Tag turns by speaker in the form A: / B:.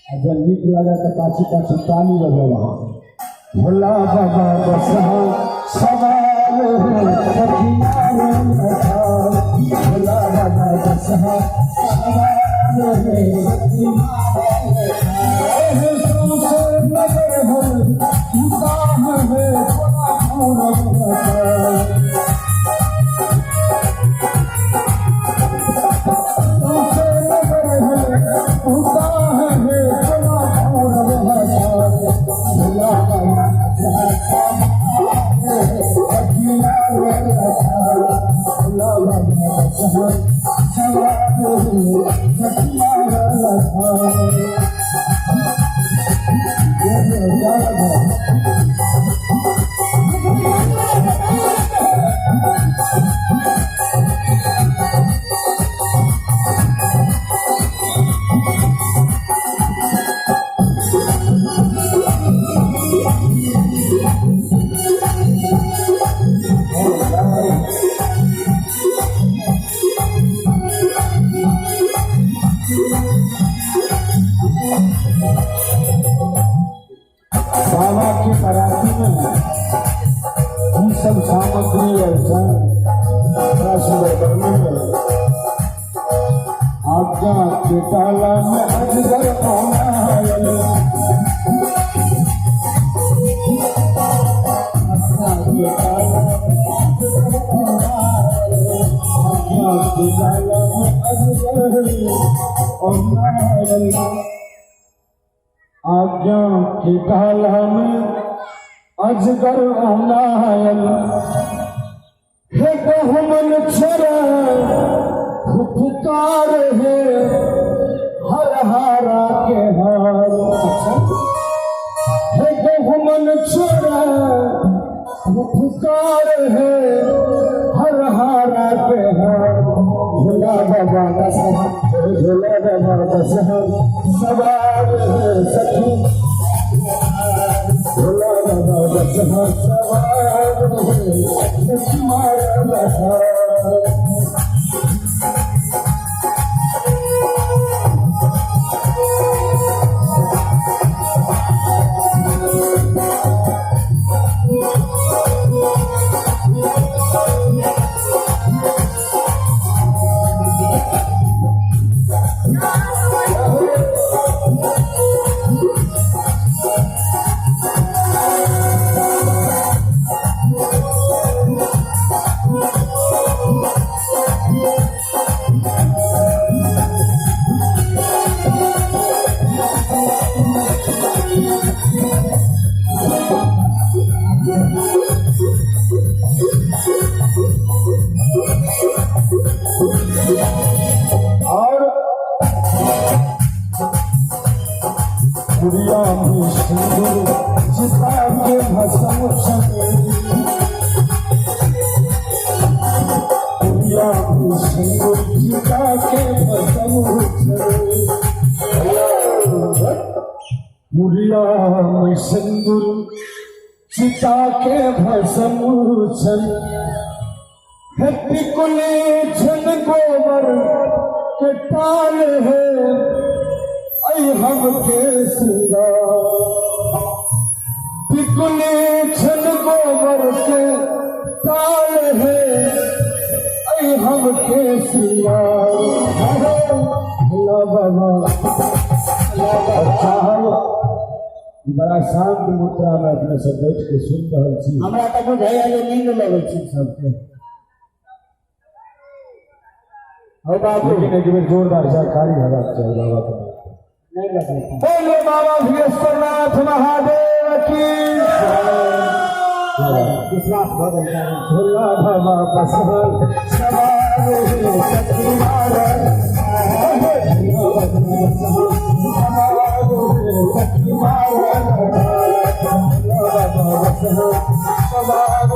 A: अगर नीक लगा तो पाछी पाछी ताली बजे वहां भोला बाबा बसहा सवार भोला बाबा बसहा बाबा की पराठी में हम सब सामग्री ऐसा बनने में आज्ञा के ताला में अजगर होना है आज्ञा की डाला में अजगर नायल हे बहुमन छरा पुकार है हर हारा के हार हे बहुमन छरा पुकार है हर हारा के हार भोला बाबा बसहा भोला बाबा बसहा सवार है सखी भोला बाबा बसहा सवार है सखी मारा बसहा और गुड़िया में सिंदूर जिता के भस्म गुड़िया में सिंदूर जिता के भस्म गुड़िया में सिंदूर चिता के भस्म टिकुले छन गोबर के टाल है ऐ हम के श्रृंगार टिकुले छन गोबर के टाल है ऐ हम के श्रृंगार भोला बाबा बड़ा शांत मुद्रा में अपने से बैठ के सुन रहा छी हमरा तक बुझाइया जे नींद लगे छी सबके और बाबू लेकिन एक बार जोरदार सरकारी हवा चाहिए बाबा को नहीं लगता बोलो बाबा भीष्मनाथ महादेव की विश्वास भगवान भोला बाबा बसहा सवार सखी मारा सखी मारा बाबा बसहा सवार